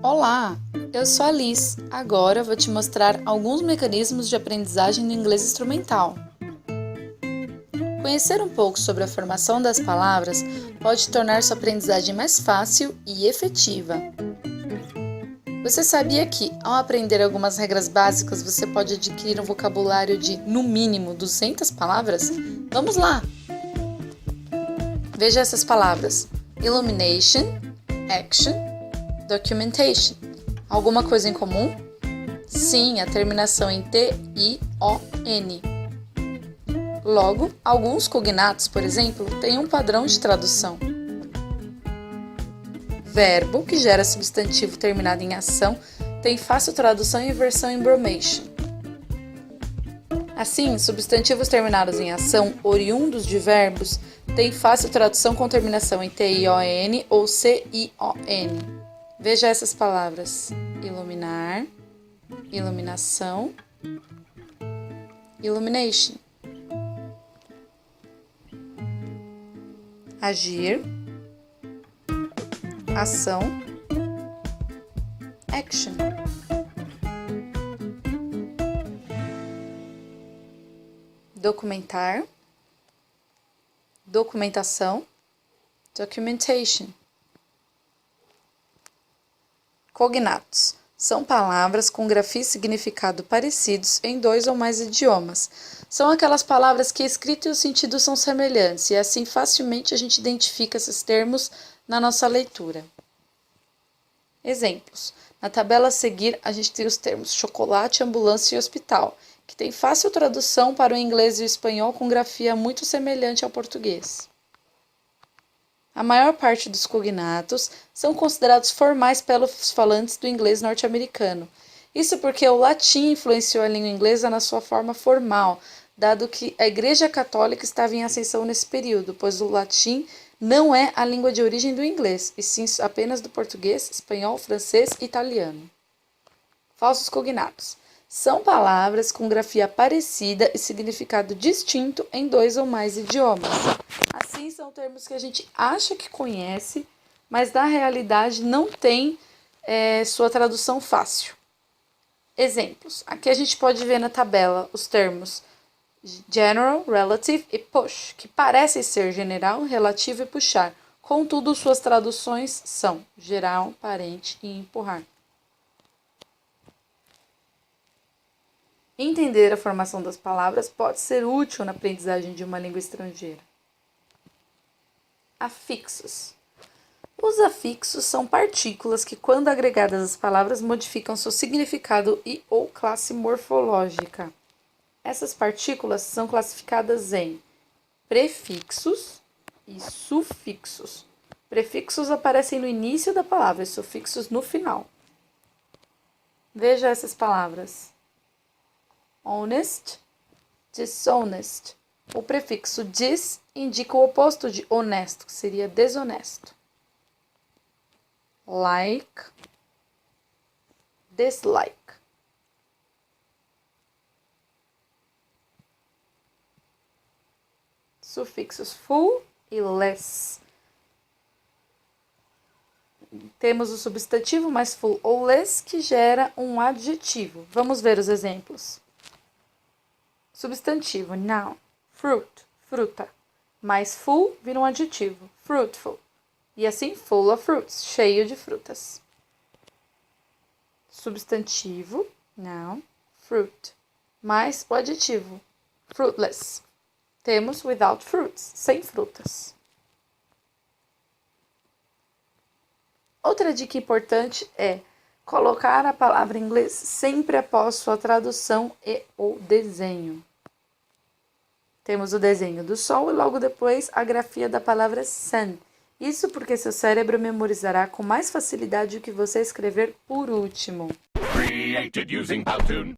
Olá, eu sou a Liz. Agora vou te mostrar alguns mecanismos de aprendizagem do inglês instrumental. Conhecer um pouco sobre a formação das palavras pode tornar sua aprendizagem mais fácil e efetiva. Você sabia que, ao aprender algumas regras básicas, você pode adquirir um vocabulário de, no mínimo, 200 palavras? Vamos lá! Veja essas palavras: illumination, action, documentation. Alguma coisa em comum? Sim, a terminação em T-I-O-N. Logo, alguns cognatos, por exemplo, têm um padrão de tradução. Verbo, que gera substantivo terminado em ação, tem fácil tradução e versão em bromation. Assim, substantivos terminados em ação, oriundos de verbos, têm fácil tradução com terminação em T-I-O-N ou C-I-O-N. Veja essas palavras: iluminar, iluminação, illumination. Agir, ação, action. Documentar, documentação, documentation. Cognatos são palavras com grafia e significado parecidos em 2 ou mais idiomas. São aquelas palavras que a escrita e o sentido são semelhantes e assim facilmente a gente identifica esses termos na nossa leitura. Exemplos. Na tabela a seguir, a gente tem os termos chocolate, ambulância e hospital, que tem fácil tradução para o inglês e o espanhol com grafia muito semelhante ao português. A maior parte dos cognatos são considerados formais pelos falantes do inglês norte-americano. Isso porque o latim influenciou a língua inglesa na sua forma formal, dado que a Igreja Católica estava em ascensão nesse período, pois o latim não é a língua de origem do inglês, e sim apenas do português, espanhol, francês e italiano. Falsos cognatos são palavras com grafia parecida e significado distinto em 2 ou mais idiomas. Assim, são termos que a gente acha que conhece, mas na realidade não tem sua tradução fácil. Exemplos. Aqui a gente pode ver na tabela os termos general, relative e push, que parecem ser general, relativo e puxar. Contudo, suas traduções são geral, parente e empurrar. Entender a formação das palavras pode ser útil na aprendizagem de uma língua estrangeira. Afixos. Os afixos são partículas que, quando agregadas às palavras, modificam seu significado e ou classe morfológica. Essas partículas são classificadas em prefixos e sufixos. Prefixos aparecem no início da palavra e sufixos no final. Veja essas palavras: honest, dishonest. O prefixo dis indica o oposto de honesto, que seria desonesto. Like, dislike. Sufixos full e less. Temos o substantivo mais full ou less, que gera um adjetivo. Vamos ver os exemplos. Substantivo, noun, fruit, fruta. Mais full vira um adjetivo, fruitful. E assim, full of fruits, cheio de frutas. Substantivo, noun, fruit. Mais o adjetivo, fruitless. Temos without fruits, sem frutas. Outra dica importante é colocar a palavra em inglês sempre após sua tradução e o desenho. Temos o desenho do sol e logo depois a grafia da palavra sun. Isso porque seu cérebro memorizará com mais facilidade o que você escrever por último. Created using Powtoon.